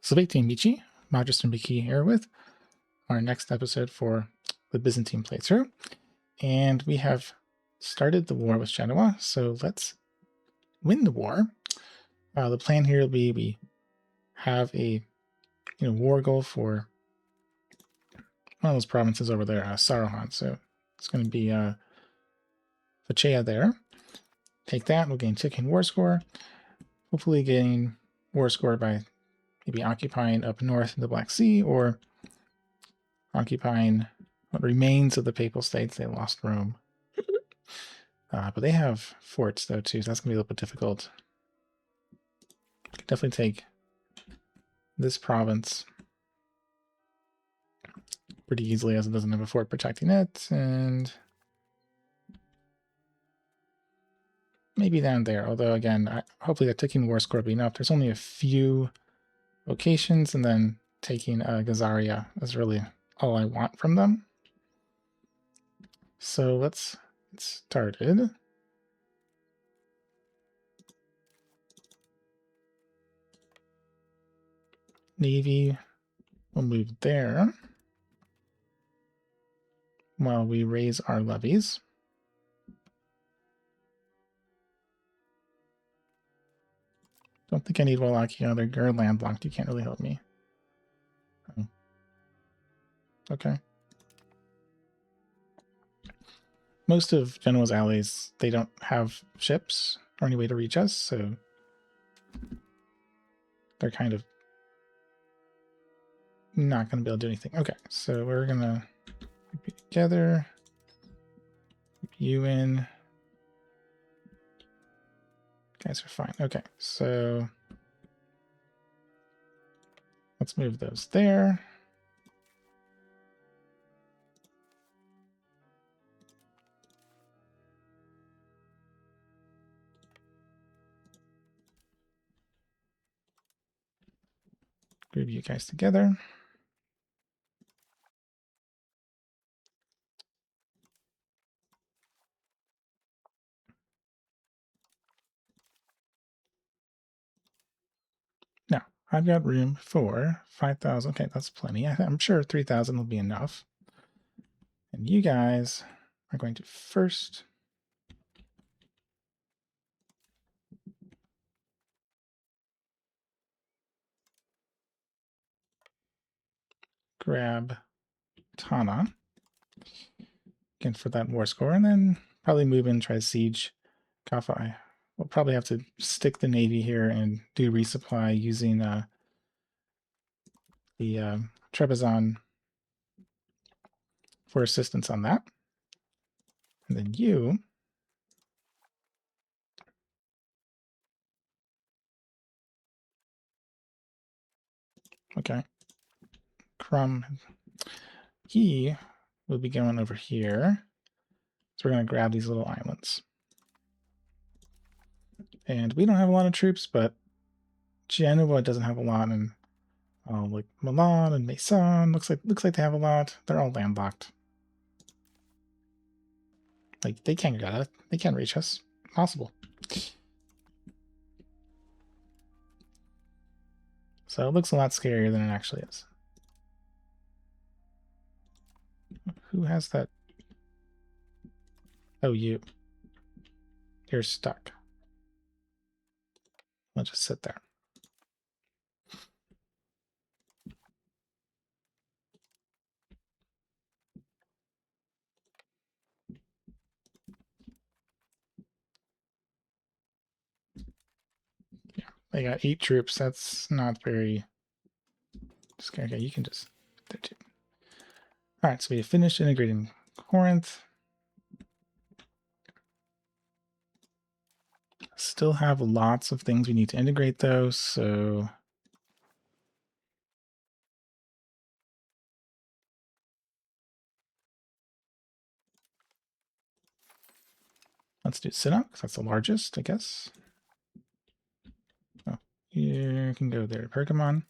Saveti Michi, Magister Miki here with our next episode for the Byzantine playthrough. And we have started the war with Genoa, so let's win the war. The plan here will be we have a war goal for one of those provinces over there, Saruhan. So it's going to be Vachea there. Take that, we'll gain ticking war score. Hopefully gain war score by maybe occupying up north in the Black Sea or occupying what remains of the Papal States. They lost Rome. But they have forts, though, too, so that's going to be a little bit difficult. Could definitely take this province pretty easily, as it doesn't have a fort protecting it, and maybe down there. Although, again, hopefully the ticking war score will be enough. There's only a few locations, and then taking Gazaria is really all I want from them. So let's get started. Navy will move there while we raise our levies. Don't think I need Wallachia. They're landlocked. You can't really help me. Oh. Okay. Most of Genoa's allies, they don't have ships or any way to reach us, so they're kind of not going to be able to do anything. Okay, so we're going to be together. Keep you in. You guys are fine. Okay, so let's move those there. Group you guys together. Now, I've got room for 5,000. Okay, that's plenty. I'm sure 3,000 will be enough. And you guys are going to first grab Tana again for that war score, and then probably move in and try to siege Kafai. We'll probably have to stick the navy here and do resupply using the Trebizond for assistance on that. And then you okay. Crumb, he will be going over here. So we're going to grab these little islands. And we don't have a lot of troops, but Genoa doesn't have a lot, and like Milan and Mason looks like they have a lot. They're all landlocked. Like they can't get it. They can't reach us. Possible. So it looks a lot scarier than it actually is. Who has that? Oh, you. You're stuck. I'll just sit there. Yeah, they got 8 troops. That's not very scary. Okay, you can just there too. All right, so we finished integrating Corinth. Still have lots of things we need to integrate though, so let's do Sinnoh, because that's the largest, I guess. Oh, you can go there. Pergamon.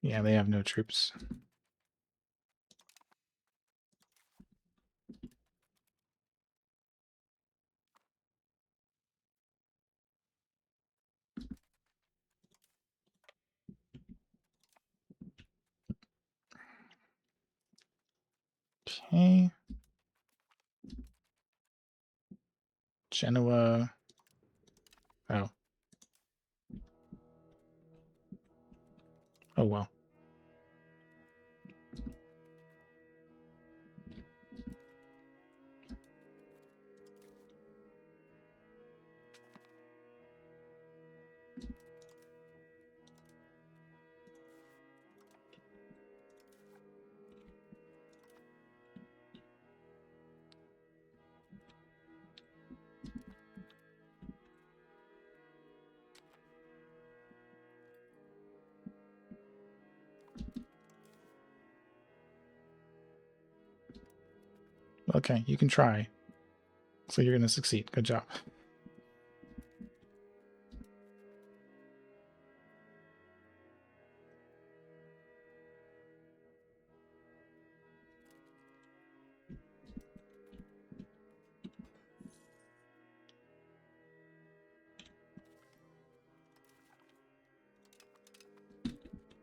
Yeah, they have no troops. Okay. Genoa. Oh. Oh, well. Okay, you can try. So you're going to succeed. Good job.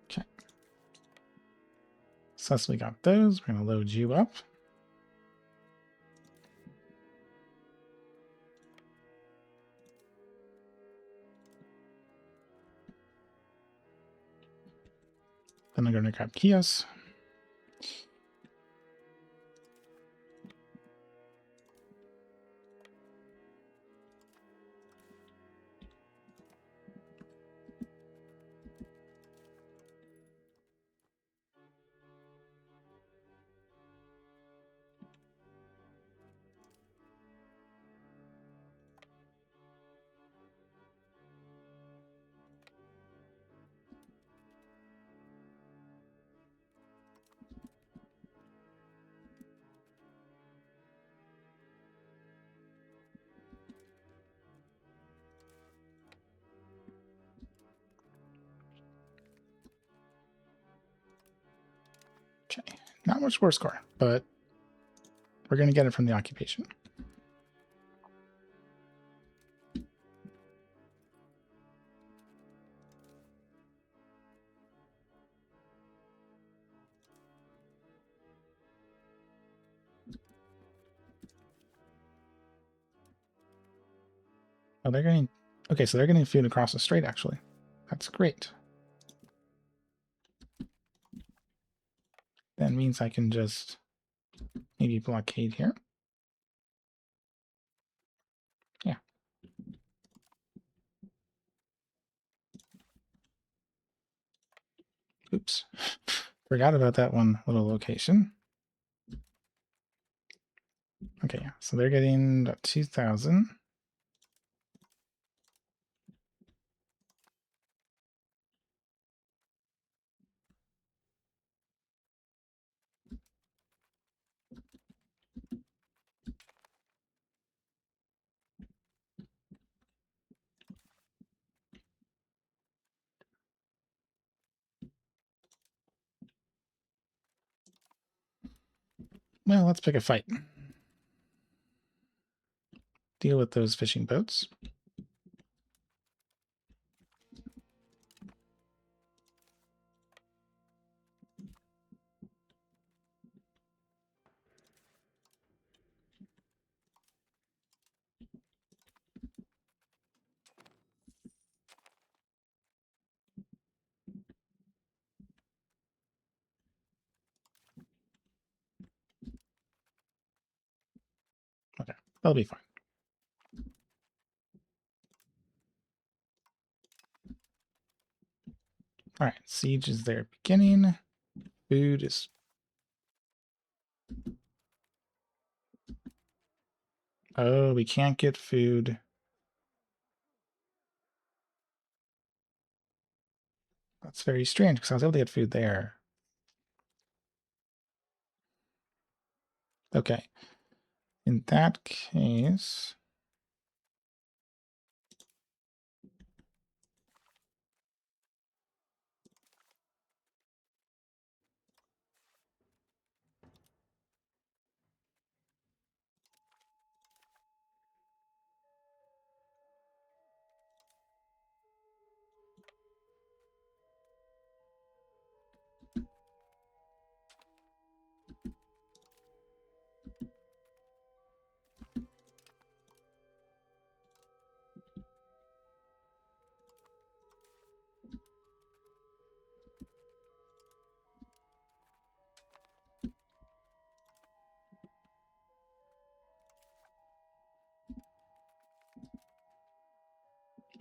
Okay. So as we got those, we're going to load you up. Then I'm going to grab Kios. Okay. Not much war score, but we're going to get it from the occupation. Oh, they're getting... Okay, so they're getting food across the strait, actually. That's great. That means I can just maybe blockade here. Yeah. Oops. Forgot about that one little location. Okay, yeah. So they're getting about 2,000. Well, let's pick a fight. Deal with those fishing boats. Okay, that'll be fine. All right, siege is there beginning. Food is... Oh, we can't get food. That's very strange because I was able to get food there. Okay. In that case...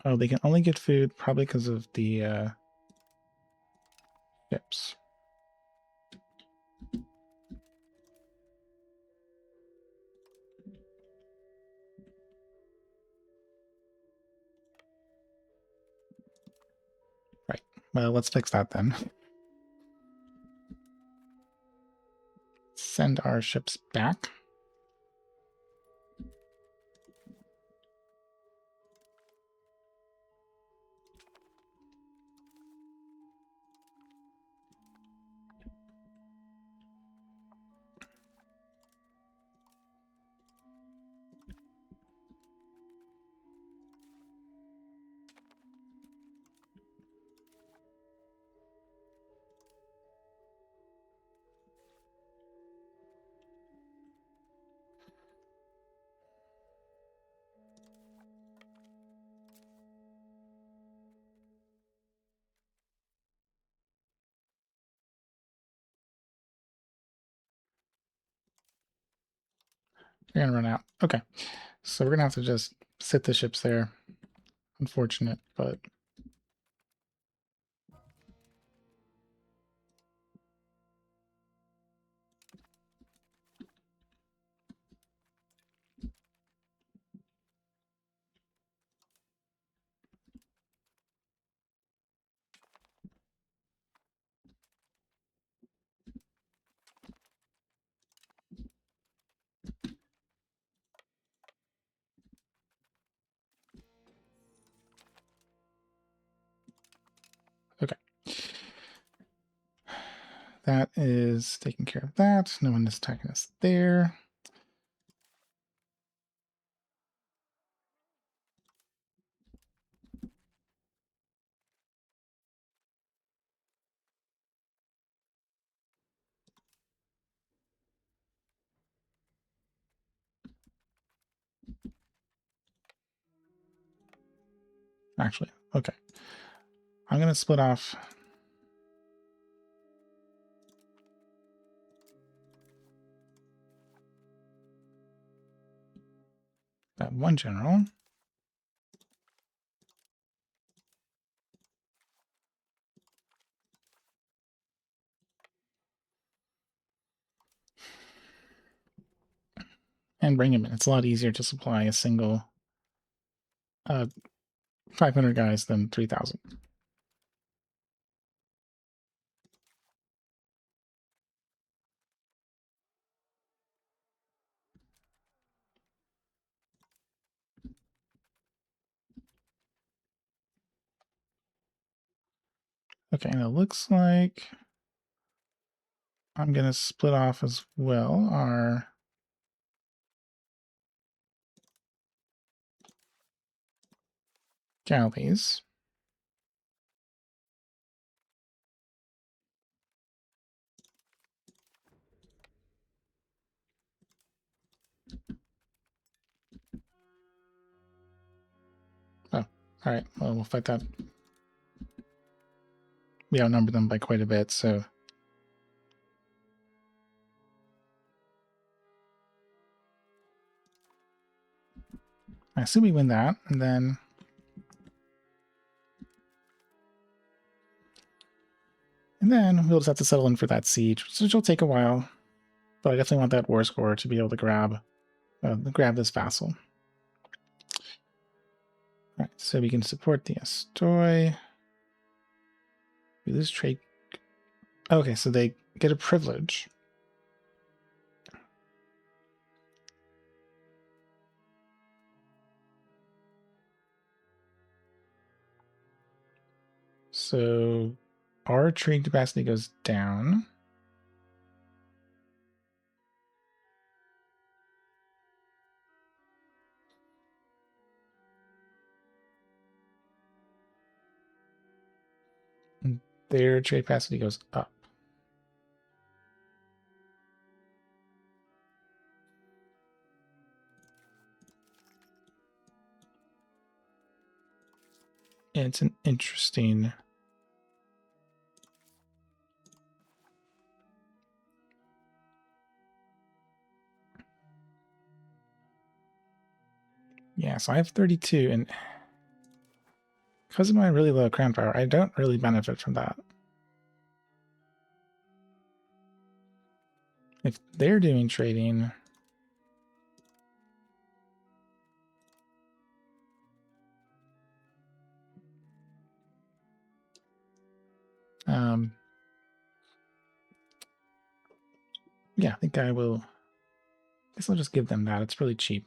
Oh, they can only get food probably because of the ships. Right. Well, let's fix that then. Send our ships back. We're going to run out. Okay. So we're going to have to just sit the ships there. Unfortunate, but... Okay. That is taking care of that. No one is attacking us there. Actually, okay. I'm going to split off that one general. And bring him in. It's a lot easier to supply a single 500 guys than 3,000. Okay, and it looks like I'm going to split off as well our galleys. Oh, all right. Well, we'll fight that. We outnumber them by quite a bit, so... I assume we win that, and then... we'll just have to settle in for that siege, which will take a while. But I definitely want that war score to be able to grab this vassal. All right, so we can support the Astoy. We lose trade. Okay, so they get a privilege. So our trade capacity goes down. And their trade capacity goes up. It's an interesting... Yeah, so I have 32, and because of my really low crown power, I don't really benefit from that. If they're doing trading, yeah, I think I will. I guess I'll just give them that. It's really cheap.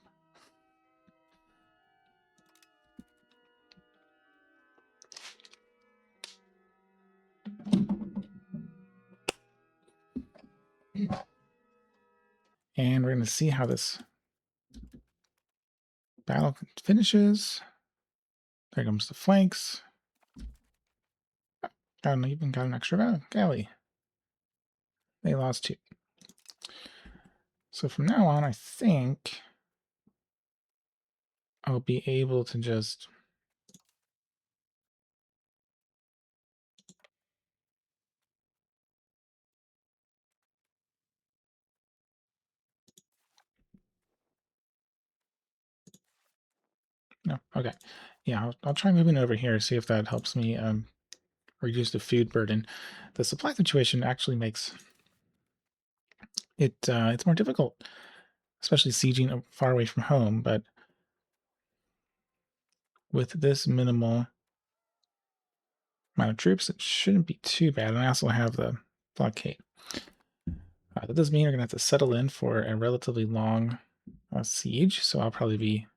And we're going to see how this battle finishes. There comes the flanks. Even got an extra galley. They lost 2. So from now on, I think I'll be able to just no, okay. Yeah, I'll try moving over here, see if that helps me reduce the food burden. The supply situation actually makes it it's more difficult, especially sieging far away from home, but with this minimal amount of troops, it shouldn't be too bad. And I also have the blockade. That does mean you're going to have to settle in for a relatively long siege, so I'll probably be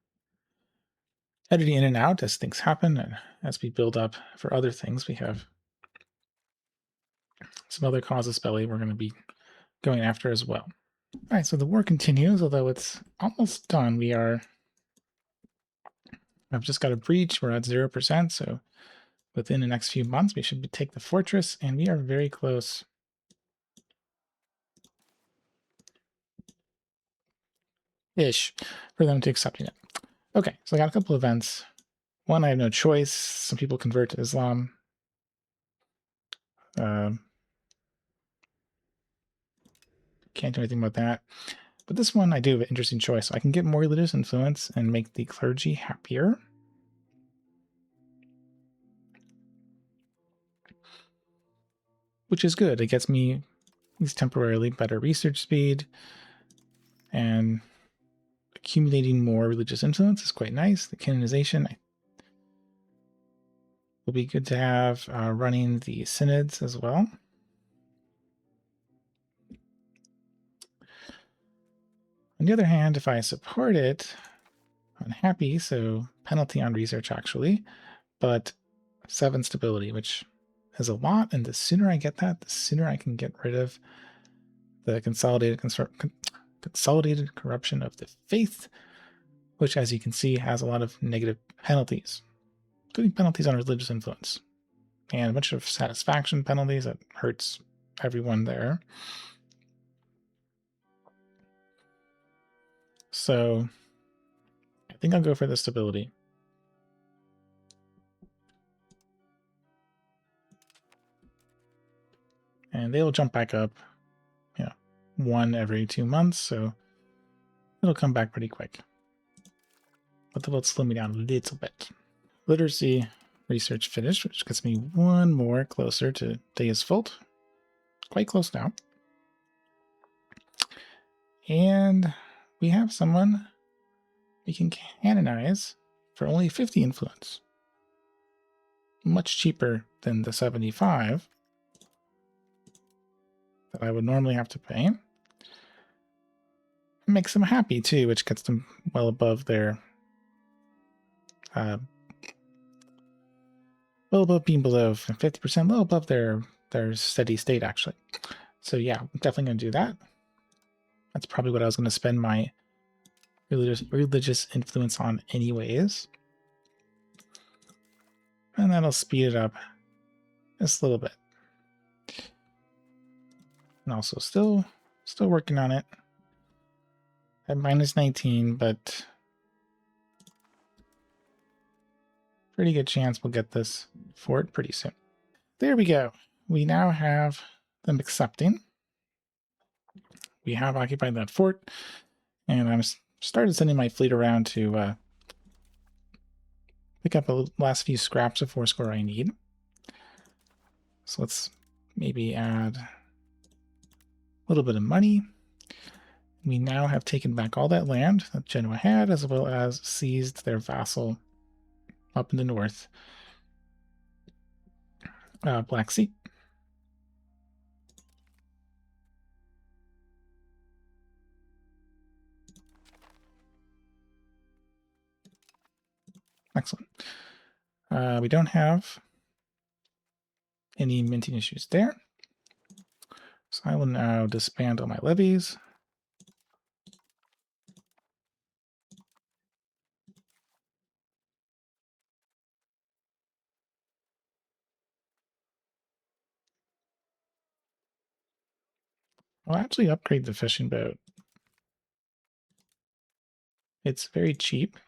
editing in and out as things happen and as we build up for other things. We have some other casus belli we're going to be going after as well. All right, so the war continues, although it's almost done. I've just got a breach. We're at 0%, so within the next few months, we should take the fortress, and we are very close. Ish for them to accepting it. Okay, so I got a couple events. One, I have no choice. Some people convert to Islam. Can't do anything about that. But this one, I do have an interesting choice. I can get more religious influence and make the clergy happier. Which is good. It gets me, at least temporarily, better research speed. And accumulating more religious influence is quite nice. The canonization will be good to have running the synods as well. On the other hand, if I support it, I'm happy, so penalty on research actually, but 7 stability, which is a lot, and the sooner I get that, the sooner I can get rid of the consolidated corruption of the faith, which, as you can see, has a lot of negative penalties, including penalties on religious influence, and a bunch of satisfaction penalties that hurts everyone there. So I think I'll go for the stability. And they'll jump back up, 1 every 2 months, so it'll come back pretty quick. But they'll slow me down a little bit. Literacy research finished, which gets me 1 more closer to Deus Vult. Quite close now. And we have someone we can canonize for only 50 influence. Much cheaper than the 75 that I would normally have to pay. It makes them happy too, which gets them well above their well above being below 50%, well above their steady state actually. So yeah, I'm definitely going to do that. That's probably what I was going to spend my religious influence on anyways. And that'll speed it up just a little bit. And also still working on it at -19, but pretty good chance we'll get this fort pretty soon. There we go. We now have them accepting. We have occupied that fort, and I'm started sending my fleet around to pick up the last few scraps of fourscore I need. So let's maybe add a little bit of money. We now have taken back all that land that Genoa had, as well as seized their vassal up in the north, Black Sea. Excellent. We don't have any minting issues there. So I will now disband all my levies. I'll actually upgrade the fishing boat. It's very cheap.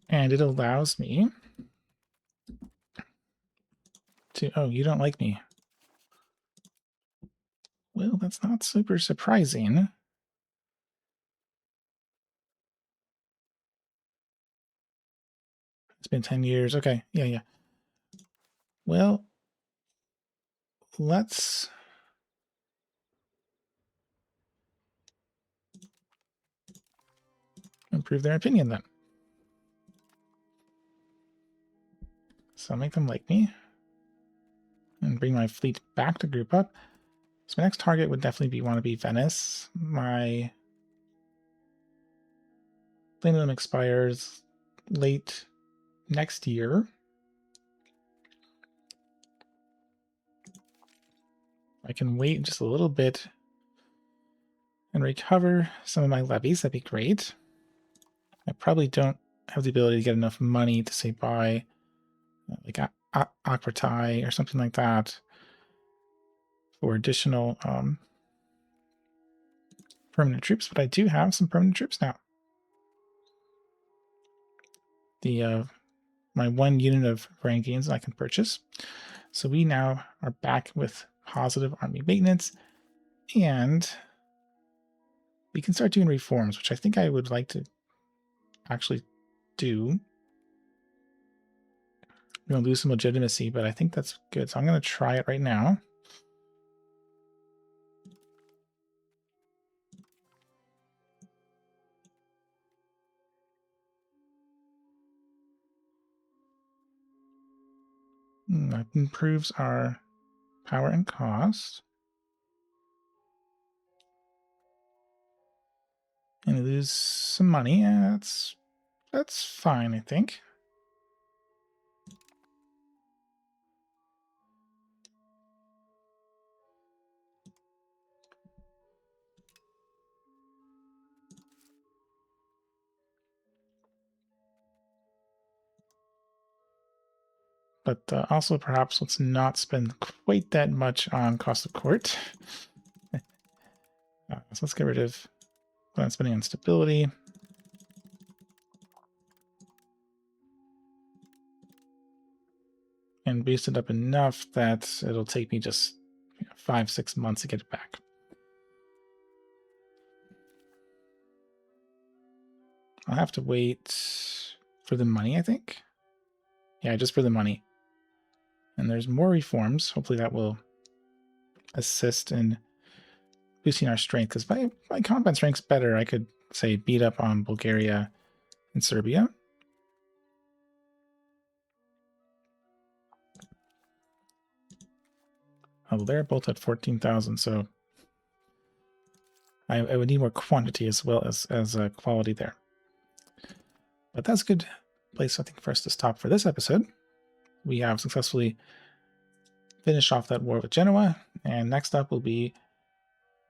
And it allows me to... Oh, you don't like me. Well, that's not super surprising. It's been 10 years. Okay, yeah. Well, let's improve their opinion then. So make them like me. And bring my fleet back to group up. So my next target would definitely want to be Venice. My claim to them expires late next year. I can wait just a little bit and recover some of my levies. That'd be great. I probably don't have the ability to get enough money to say buy like Aquatai or something like that for additional permanent troops, but I do have some permanent troops now. The my 1 unit of rankings I can purchase. So we now are back with positive army maintenance, and we can start doing reforms, which I think I would like to actually do. We're going to lose some legitimacy, but I think that's good. So I'm going to try it right now. That improves our power and cost. And we lose some money. Yeah, that's fine, I think. But also perhaps let's not spend quite that much on cost of court. So let's get rid of what I'm spending on stability. And boost it up enough that it'll take me just 5-6 months to get it back. I'll have to wait for the money, I think. Yeah, just for the money. And there's more reforms. Hopefully that will assist in boosting our strength, because if my combat strength's better, I could, say, beat up on Bulgaria and Serbia. Oh, they're both at 14,000, so I would need more quantity as well as quality there. But that's a good place, I think, for us to stop for this episode. We have successfully finished off that war with Genoa, and next up will be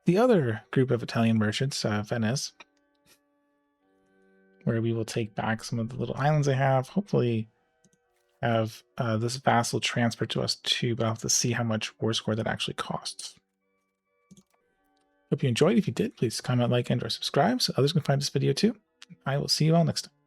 the other group of Italian merchants, Venice, where we will take back some of the little islands they have, hopefully have this vassal transferred to us too, but I'll have to see how much war score that actually costs. Hope you enjoyed. If you did, please comment, like, and or subscribe so others can find this video too. I will see you all next time.